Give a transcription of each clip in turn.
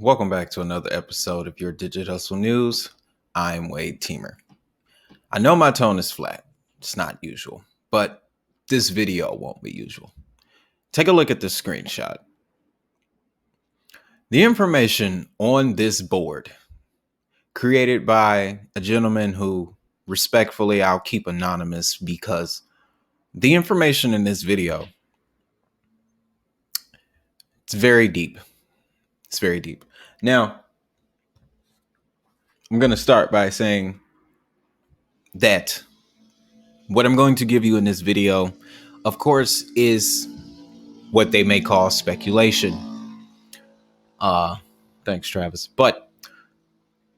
Welcome back to another episode of your Digital Hustle News. I'm Wade Teamer. I know my tone is flat. It's not usual, but this video won't be usual. Take a look at this screenshot. The information on this board, created by a gentleman who respectfully I'll keep anonymous because the information in this video, it's very deep. It's very deep. Now, I'm going to start by saying that what I'm going to give you in this video, of course, is what they may call speculation. Thanks, Travis. But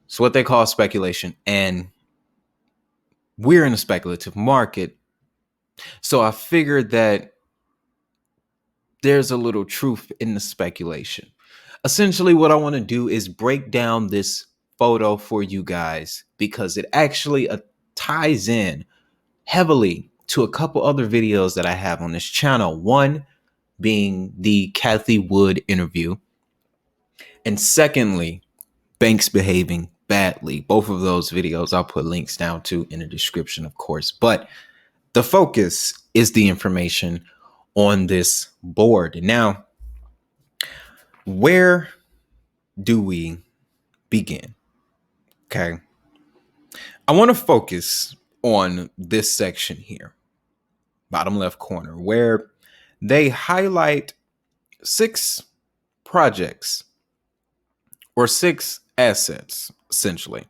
it's what they call speculation. And we're in a speculative market. So I figured that there's a little truth in the speculation. Essentially, what I want to do is break down this photo for you guys because it actually ties in heavily to a couple other videos that I have on this channel. One being the Kathy Wood interview. And secondly, banks behaving badly. Both of those videos I'll put links down to in the description, of course. But the focus is the information on this board. Now, where do we begin? Okay. I want to focus on this section here, bottom left corner, where they highlight 6 projects or 6 assets, essentially,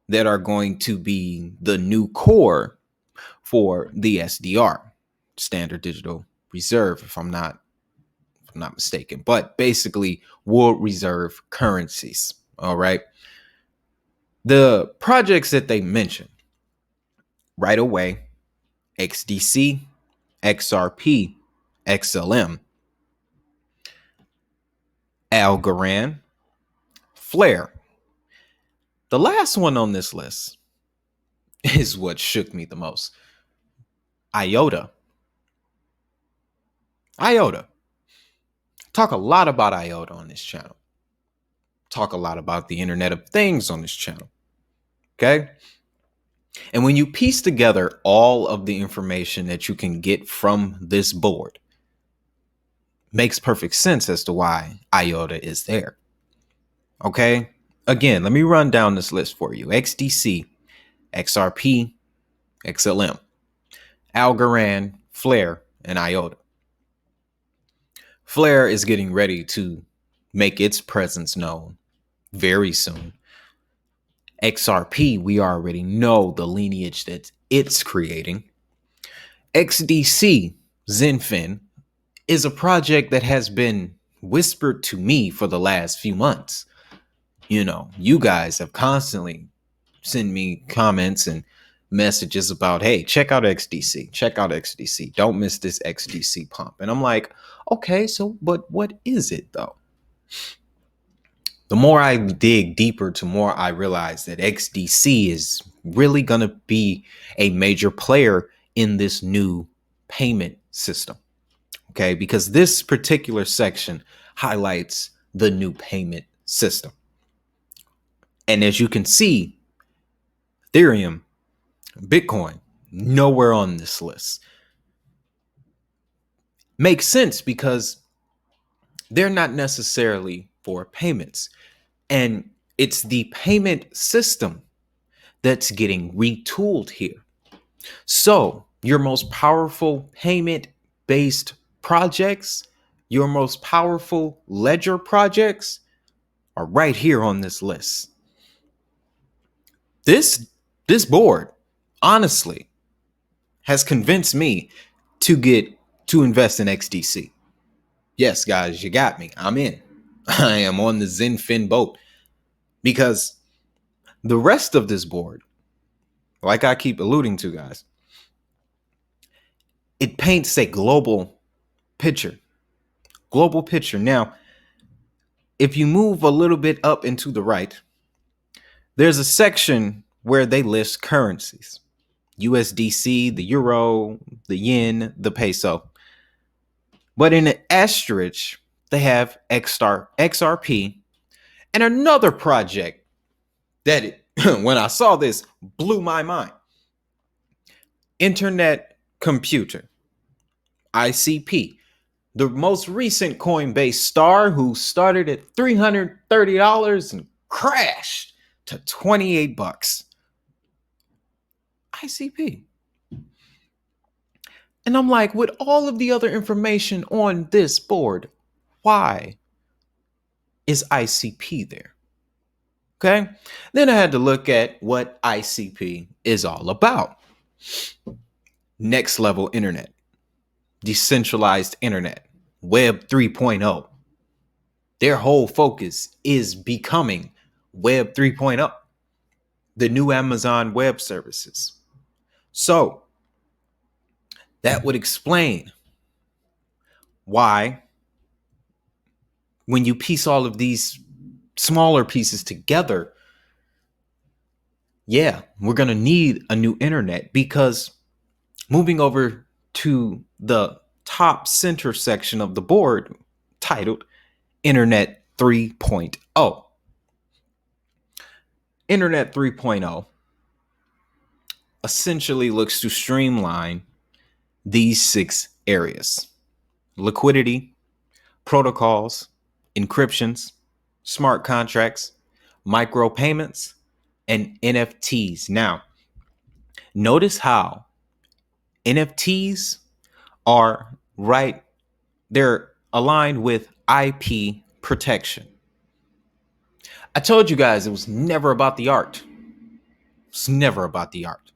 that are going to be the new core for the SDR, Standard Digital Reserve, if I'm not mistaken, but basically world reserve currencies. All right. The projects that they mention right away: XDC, XRP, XLM, Algorand, Flare. The last one on this list is what shook me the most. IOTA. Talk a lot about IOTA on this channel. Talk a lot about the Internet of Things on this channel. Okay? And when you piece together all of the information that you can get from this board, makes perfect sense as to why IOTA is there. Okay? Again, let me run down this list for you. XDC, XRP, XLM, Algorand, Flare, and IOTA. Flare is getting ready to make its presence known very soon. XRP, we already know the lineage that it's creating. XDC, Zenfin, is a project that has been whispered to me for the last few months. You know, you guys have constantly sent me comments and messages about, hey, check out XDC, don't miss this XDC pump. And I'm like, okay, so but what is it though? The more I dig deeper, the more I realize that XDC is really going to be a major player in this new payment system. Okay, because this particular section highlights the new payment system. And as you can see, Ethereum, Bitcoin, nowhere on this list. Makes sense because they're not necessarily for payments. And it's the payment system that's getting retooled here. So your most powerful payment-based projects, your most powerful ledger projects are right here on this list. This board, honestly, has convinced me to invest in XDC. Yes, guys, you got me. I'm in. I am on the Zenfin boat because the rest of this board, like I keep alluding to, guys, it paints a global picture. Now, if you move a little bit up and to the right, there's a section where they list currencies: USDC, the euro, the yen, the peso. But in an asterisk, they have XRP, And another project that, when I saw this, blew my mind. Internet Computer, ICP. The most recent Coinbase star who started at $330 and crashed to $28. ICP. And I'm like, with all of the other information on this board, why is ICP there? Okay. Then I had to look at what ICP is all about. Next level internet, decentralized internet, Web 3.0. Their whole focus is becoming Web 3.0, the new Amazon Web Services. So that would explain why, when you piece all of these smaller pieces together, yeah, we're going to need a new internet, because moving over to the top center section of the board titled Internet 3.0. Internet 3.0 essentially looks to streamline these 6 areas: liquidity, protocols, encryptions, smart contracts, micropayments, and NFTs. Now, notice how NFTs are they're aligned with IP protection. I told you guys it was never about the art. It's never about the art.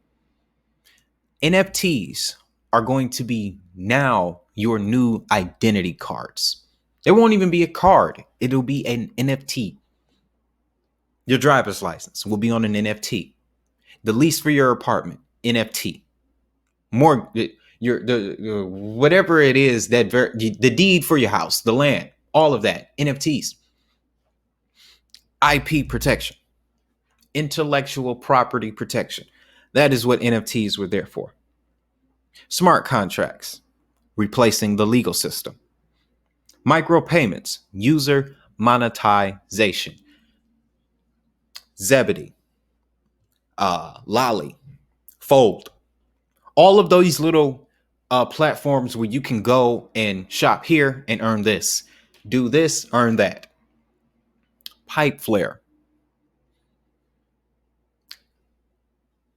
NFTs are going to be now your new identity cards. It won't even be a card. It'll be an NFT. Your driver's license will be on an NFT. The lease for your apartment, NFT. More whatever it is, that the deed for your house, the land, all of that, NFTs. IP protection, intellectual property protection. That is what NFTs were there for. Smart contracts, replacing the legal system. Micropayments, user monetization. Zebedee, Lolly, Fold, all of those little platforms where you can go and shop here and earn this, do this, earn that. Pipe Flare,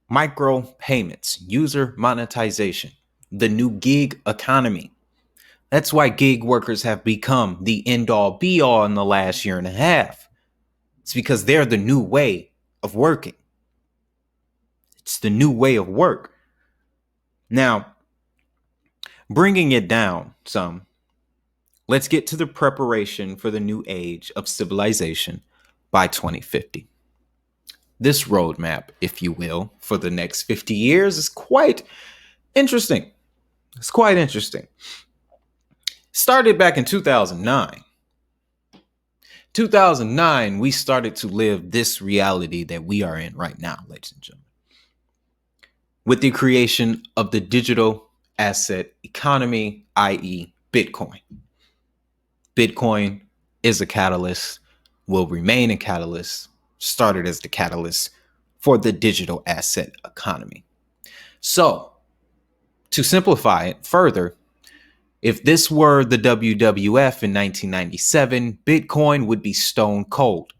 micro payments, user monetization, the new gig economy. That's why gig workers have become the end all be all in the last year and a half. It's because they're the new way of working. It's the new way of work. Now, bringing it down some, let's get to the preparation for the new age of civilization by 2050. This roadmap, if you will, for the next 50 years is quite interesting. It's quite interesting. Started back in 2009. 2009, we started to live this reality that we are in right now, ladies and gentlemen, with the creation of the digital asset economy, i.e. Bitcoin. Bitcoin is a catalyst, will remain a catalyst, started as the catalyst for the digital asset economy. So, to simplify it further, if this were the WWF in 1997, Bitcoin would be stone cold.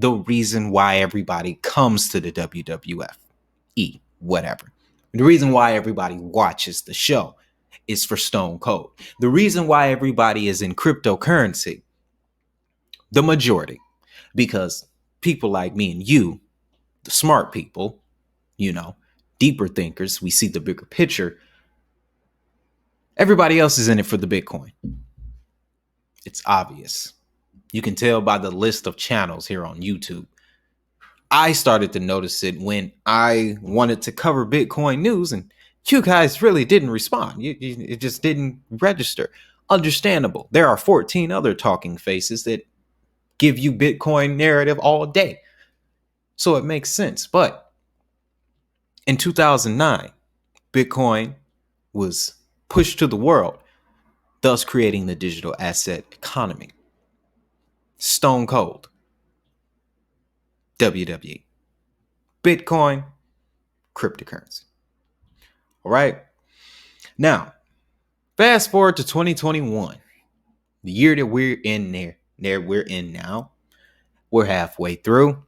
The reason why everybody comes to the WWF, whatever. The reason why everybody watches the show is for stone cold. The reason why everybody is in cryptocurrency, the majority, because people like me and you, the smart people, deeper thinkers, we see the bigger picture. Everybody else is in it for the Bitcoin. It's obvious. You can tell by the list of channels here on YouTube. I started to notice it when I wanted to cover Bitcoin news, and you guys really didn't respond. It just didn't register. Understandable. There are 14 other talking faces that give you Bitcoin narrative all day. So it makes sense. But in 2009, Bitcoin was pushed to the world, thus creating the digital asset economy. Stone cold. WWE. Bitcoin, cryptocurrency. All right. Now, fast forward to 2021, the year that we're in we're in now. We're halfway through.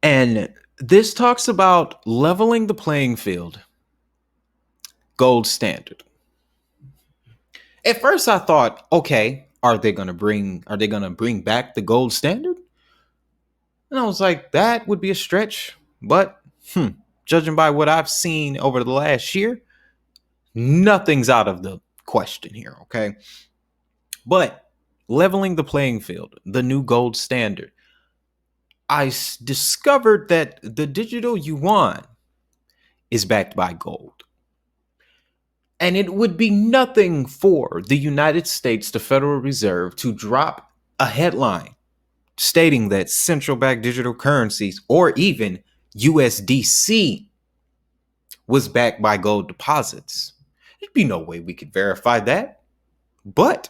And this talks about leveling the playing field. Gold standard. At first I thought, okay, are they gonna bring back the gold standard? And I was like, that would be a stretch. But judging by what I've seen over the last year, nothing's out of the question here, okay? But leveling the playing field, the new gold standard. I discovered that the digital yuan is backed by gold. And it would be nothing for the United States, the Federal Reserve, to drop a headline stating that central bank digital currencies, or even USDC, was backed by gold deposits. There'd be no way we could verify that. But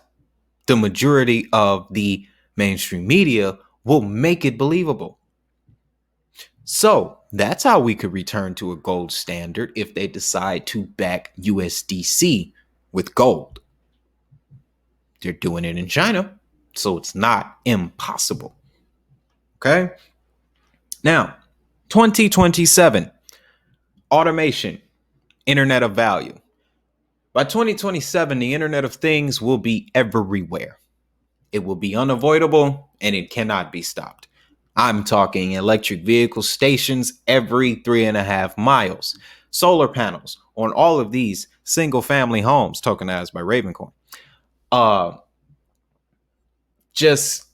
the majority of the mainstream media will make it believable. So that's how we could return to a gold standard if they decide to back USDC with gold. They're doing it in China, so it's not impossible. Okay? Now, 2027, automation, Internet of Value. By 2027, the Internet of Things will be everywhere. It will be unavoidable and it cannot be stopped. I'm talking electric vehicle stations every 3.5 miles, solar panels on all of these single family homes tokenized by Ravencoin. Just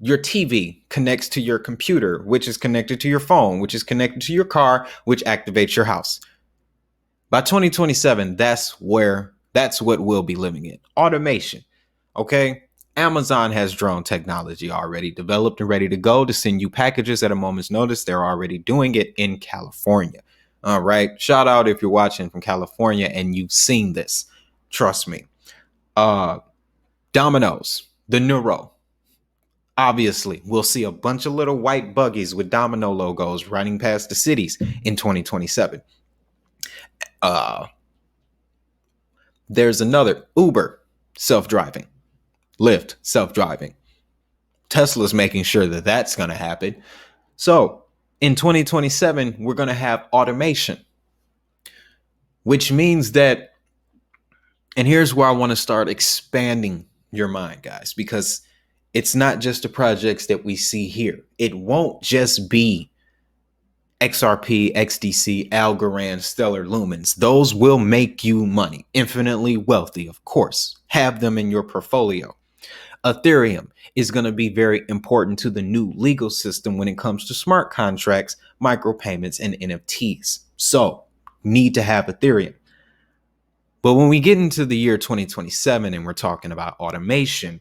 your TV connects to your computer, which is connected to your phone, which is connected to your car, which activates your house. By 2027, that's what we'll be living in. Automation. Okay. Amazon has drone technology already developed and ready to go to send you packages at a moment's notice. They're already doing it in California. All right. Shout out if you're watching from California and you've seen this. Trust me. Domino's, the Neuro. Obviously, we'll see a bunch of little white buggies with Domino logos running past the cities in 2027. There's another Uber, self-driving. Lyft, self-driving. Tesla's making sure that that's going to happen. So in 2027, we're going to have automation, which means that, and here's where I want to start expanding your mind, guys, because it's not just the projects that we see here. It won't just be XRP, XDC, Algorand, Stellar Lumens. Those will make you money, infinitely wealthy, of course. Have them in your portfolio. Ethereum is going to be very important to the new legal system when it comes to smart contracts, micropayments, and NFTs. So, need to have Ethereum. But when we get into the year 2027 and we're talking about automation,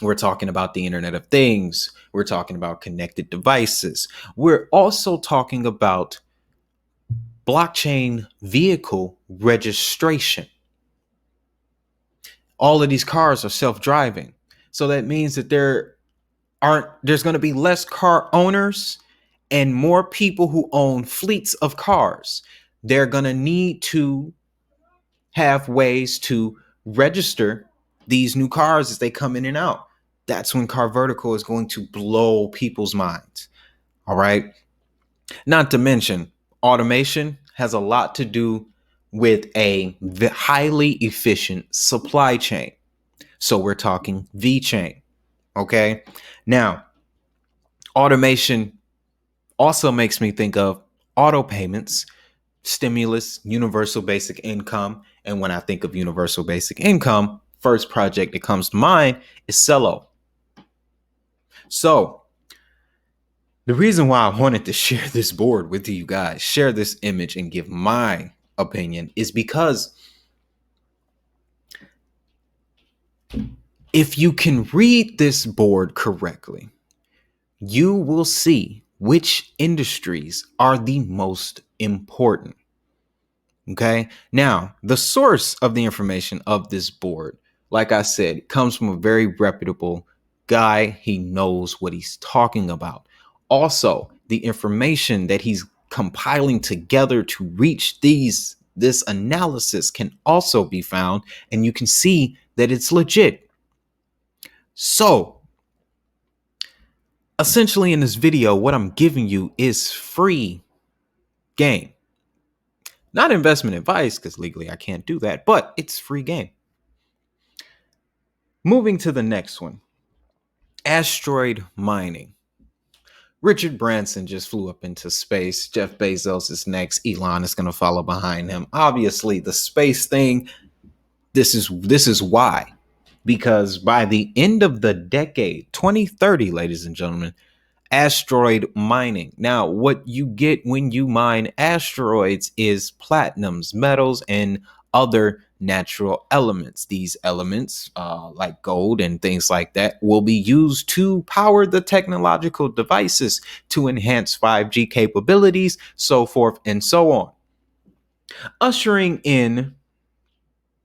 we're talking about the Internet of Things, we're talking about connected devices, we're also talking about blockchain vehicle registration. All of these cars are self-driving. So that means that there's going to be less car owners and more people who own fleets of cars. They're going to need to have ways to register these new cars as they come in and out. That's when Car Vertical is going to blow people's minds. All right. Not to mention, automation has a lot to do with a highly efficient supply chain. So we're talking V-chain. Okay. Now, automation also makes me think of auto payments, stimulus, universal basic income. And when I think of universal basic income, first project that comes to mind is Cello. So the reason why I wanted to share this board with you guys, share this image and give my opinion is because if you can read this board correctly, you will see which industries are the most important. Okay. Now, the source of the information of this board, like I said, comes from a very reputable guy. He knows what he's talking about. Also, the information that he's compiling together to reach this analysis can also be found, and you can see that it's legit. So, essentially in this video, what I'm giving you is free game. Not investment advice, because legally I can't do that, but it's free game. Moving to the next one. Asteroid mining. Richard Branson just flew up into space. Jeff Bezos is next. Elon is going to follow behind him. Obviously, the space thing, this is why. Because by the end of the decade, 2030, ladies and gentlemen, asteroid mining. Now, what you get when you mine asteroids is platinums, metals, and other natural elements. These elements, like gold and things like that, will be used to power the technological devices to enhance 5G capabilities, so forth and so on. Ushering in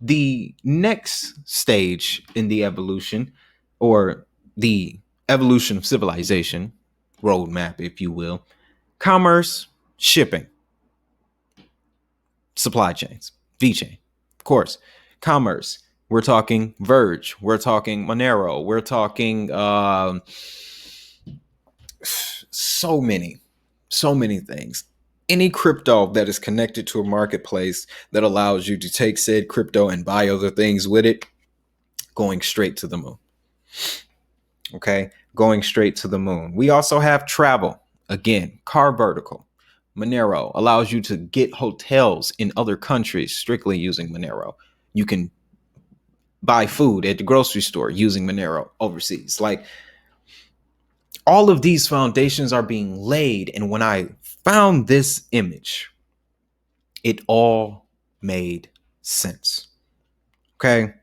the next stage in the evolution, or the evolution of civilization roadmap, if you will: commerce, shipping, supply chains, V-chain. Of course, commerce. We're talking Verge. We're talking Monero. We're talking so many things. Any crypto that is connected to a marketplace that allows you to take said crypto and buy other things with it, going straight to the moon. Okay, going straight to the moon. We also have travel. Again, car vertical. Monero allows you to get hotels in other countries strictly using Monero. You can buy food at the grocery store using Monero overseas. Like, all of these foundations are being laid. And when I found this image, it all made sense. Okay.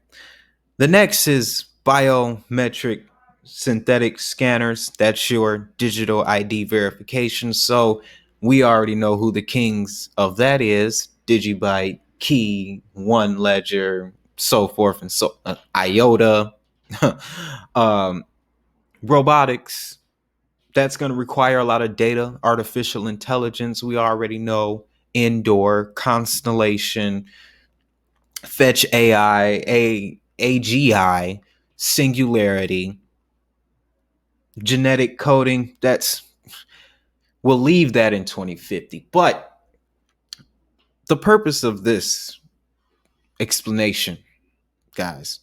The next is biometric synthetic scanners. That's your digital ID verification. So we already know who the kings of that is: Digibyte, Key, One Ledger, so forth and so IOTA. Robotics. That's going to require a lot of data. Artificial intelligence, we already know. Indoor, Constellation, Fetch AI, AGI, Singularity, genetic coding. We'll leave that in 2050. But the purpose of this explanation, guys,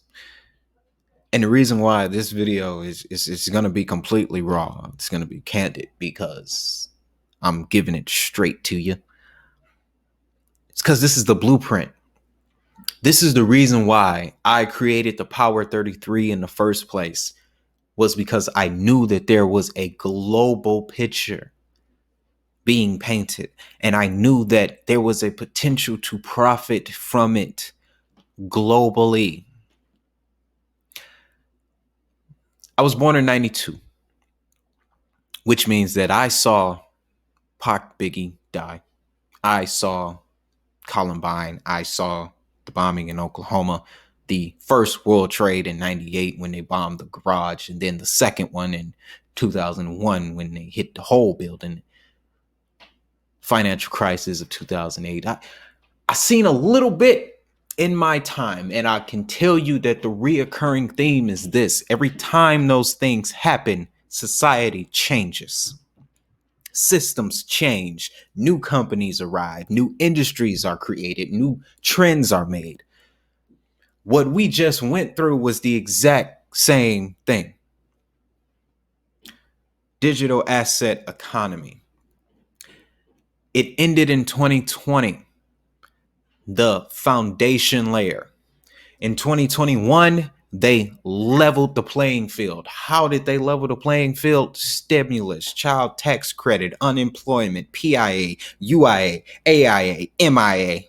and the reason why this video is going to be completely raw, it's going to be candid, because I'm giving it straight to you. It's because this is the blueprint. This is the reason why I created the Power 33 in the first place, was because I knew that there was a global picture being painted, and I knew that there was a potential to profit from it globally. I was born in 92, which means that I saw Pac Biggie die. I saw Columbine. I saw the bombing in Oklahoma, the first World Trade in 98 when they bombed the garage, and then the second one in 2001 when they hit the whole building. Financial crisis of 2008. I seen a little bit in my time, and I can tell you that the reoccurring theme is this: every time those things happen, society changes. Systems change, new companies arrive, new industries are created, new trends are made. What we just went through was the exact same thing. Digital asset economy. It ended in 2020, the foundation layer. In 2021, they leveled the playing field. How did they level the playing field? Stimulus, child tax credit, unemployment, PIA, UIA, AIA, MIA,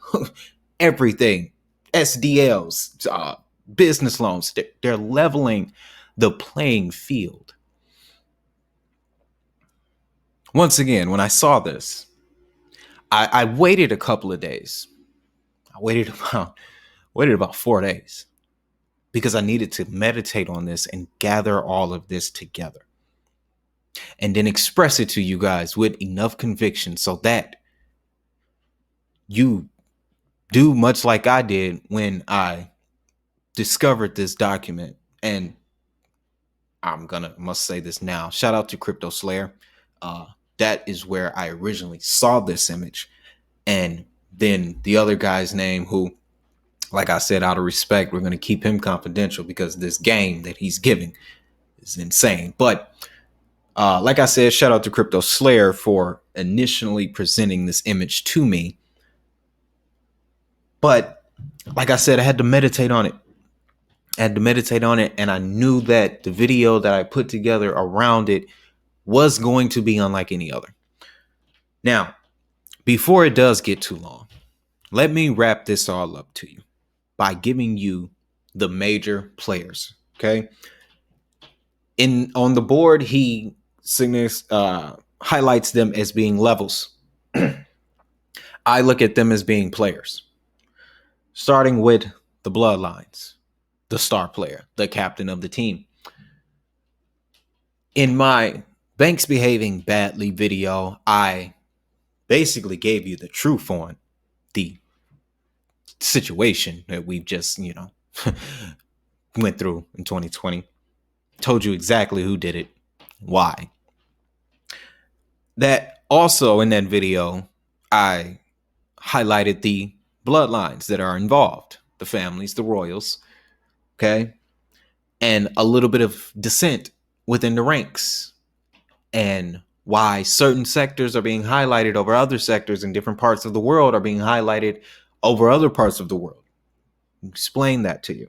everything, SDLs, business loans. They're leveling the playing field. Once again, when I saw this, I waited a couple of days. I waited about 4 days, because I needed to meditate on this and gather all of this together. and then express it to you guys with enough conviction so that you do much like I did when I discovered this document. And must say this now. Shout out to Crypto Slayer. That is where I originally saw this image. And then the other guy's name, who, like I said, out of respect, we're going to keep him confidential because this game that he's giving is insane. But like I said, shout out to Crypto Slayer for initially presenting this image to me. But like I said, I had to meditate on it. And I knew that the video that I put together around it was going to be unlike any other. Now, before it does get too long, let me wrap this all up to you by giving you the major players. Okay. On the board, he highlights them as being levels. I look at them as being players, starting with the bloodlines, the star player, the captain of the team. In my Banks behaving badly video, I basically gave you the truth on the situation that we've just, went through in 2020. Told you exactly who did it, why. That also in that video, I highlighted the bloodlines that are involved, the families, the royals, okay, and a little bit of dissent within the ranks, and why certain sectors are being highlighted over other sectors in different parts of the world are being highlighted over other parts of the world. Explain that to you.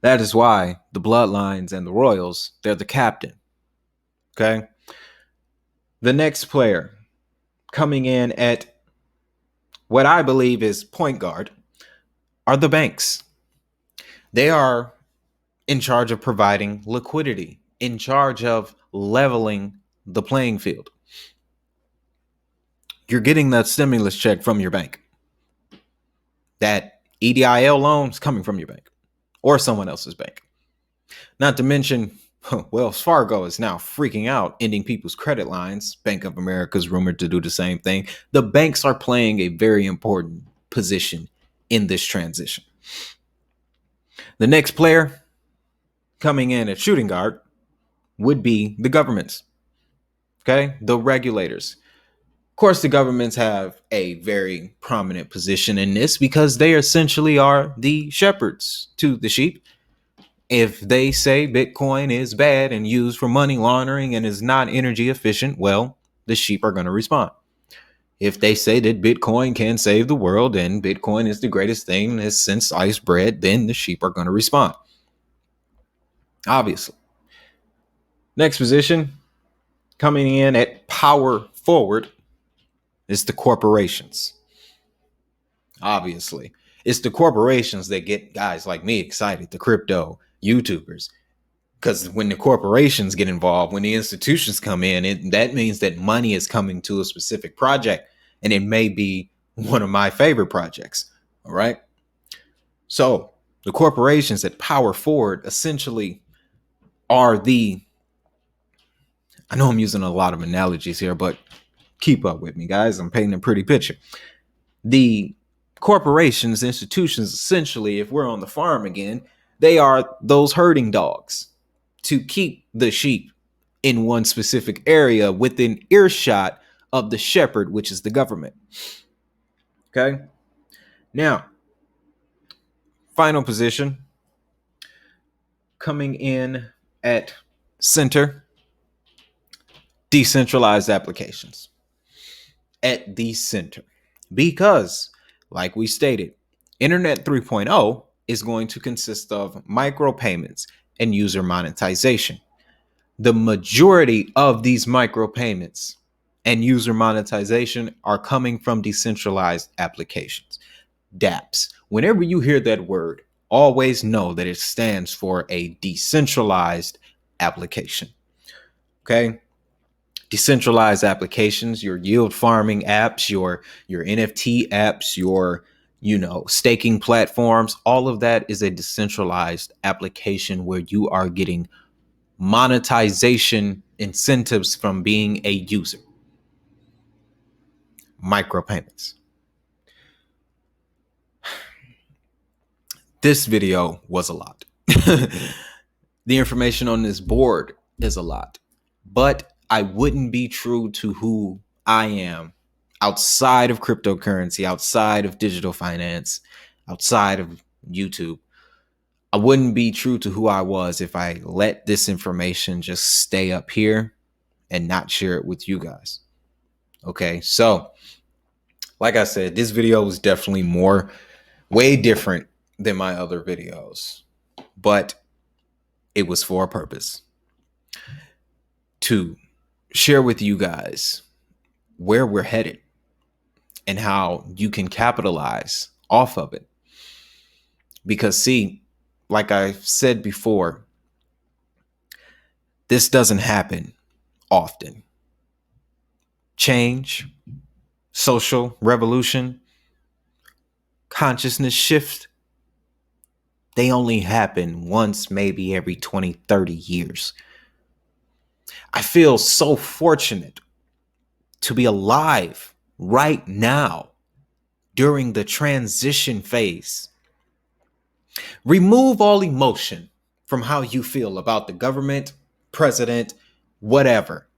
That is why the bloodlines and the royals, they're the captain. Okay. The next player coming in at what I believe is point guard are the banks. They are in charge of providing liquidity, in charge of leveling the playing field. You're getting that stimulus check from your bank. That EDIL loan is coming from your bank or someone else's bank. Not to mention, Wells Fargo is now freaking out, ending people's credit lines. Bank of America is rumored to do the same thing. The banks are playing a very important position in this transition. The next player coming in at shooting guard would be the governments. Okay, the regulators. Of course, the governments have a very prominent position in this because they essentially are the shepherds to the sheep. If they say Bitcoin is bad and used for money laundering and is not energy efficient, well, the sheep are going to respond. If they say that Bitcoin can save the world and Bitcoin is the greatest thing since sliced bread, then the sheep are going to respond. Obviously. Next position, coming in at power forward, is the corporations. Obviously. It's the corporations that get guys like me excited, the crypto YouTubers. Because when the corporations get involved, when the institutions come in, that means that money is coming to a specific project. And it may be one of my favorite projects. All right. So the corporations that power forward essentially are I know I'm using a lot of analogies here, but keep up with me, guys. I'm painting a pretty picture. The corporations, institutions, essentially, if we're on the farm again, they are those herding dogs to keep the sheep in one specific area within earshot of the shepherd, which is the government. Okay. Now, final position coming in at center, decentralized applications at the center, because like we stated, Internet 3.0 is going to consist of micropayments and user monetization. The majority of these micropayments and user monetization are coming from decentralized applications, dApps. Whenever you hear that word, always know that it stands for a decentralized application. Okay. Decentralized applications, your yield farming apps, your NFT apps, your staking platforms, all of that is a decentralized application where you are getting monetization incentives from being a user. Micropayments. This video was a lot. The information on this board is a lot, but I wouldn't be true to who I am outside of cryptocurrency, outside of digital finance, outside of YouTube. I wouldn't be true to who I was if I let this information just stay up here and not share it with you guys. Okay, so like I said, this video was definitely way different than my other videos, but it was for a purpose, to share with you guys where we're headed and how you can capitalize off of it. Because see, like I said before, this doesn't happen often. Change, social revolution, consciousness shift, they only happen once, maybe every 20, 30 years. I feel so fortunate to be alive right now during the transition phase. Remove all emotion from how you feel about the government, president, whatever.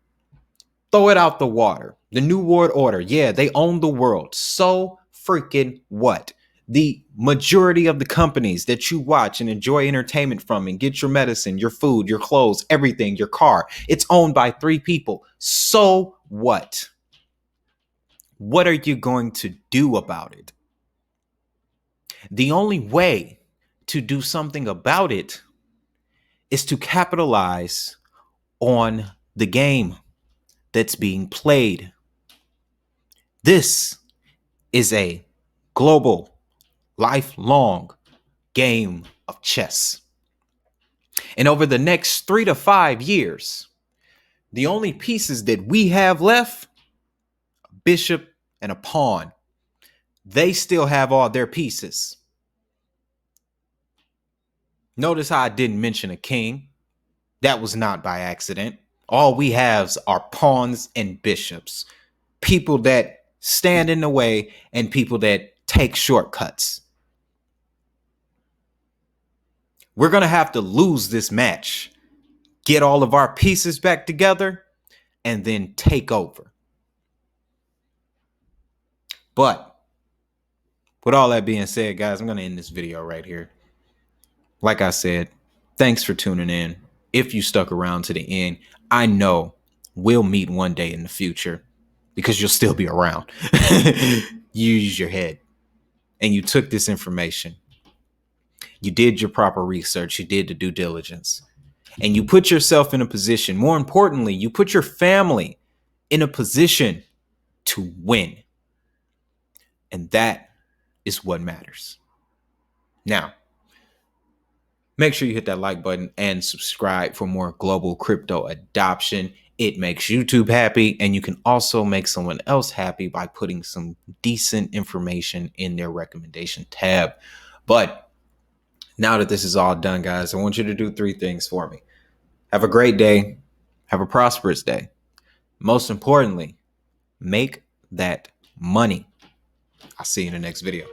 Throw it out the water. The New World Order, yeah, they own the world. So freaking what? The majority of the companies that you watch and enjoy entertainment from and get your medicine, your food, your clothes, everything, your car, it's owned by 3 people. So what? What are you going to do about it? The only way to do something about it is to capitalize on the game that's being played. This is a global, lifelong game of chess. And over the next 3 to 5 years, the only pieces that we have left, a bishop and a pawn, they still have all their pieces. Notice how I didn't mention a king. That was not by accident. All we have are pawns and bishops, people that stand in the way and people that take shortcuts. We're going to have to lose this match, get all of our pieces back together, and then take over. But with all that being said, guys, I'm going to end this video right here. Like I said, thanks for tuning in. If you stuck around to the end, I know we'll meet one day in the future because you'll still be around. You use your head and you took this information. You did your proper research. You did the due diligence and you put yourself in a position. More importantly, you put your family in a position to win. And that is what matters. Now, make sure you hit that like button and subscribe for more global crypto adoption. It makes YouTube happy, and you can also make someone else happy by putting some decent information in their recommendation tab. But now that this is all done, guys, I want you to do 3 things for me. Have a great day. Have a prosperous day. Most importantly, make that money. I'll see you in the next video.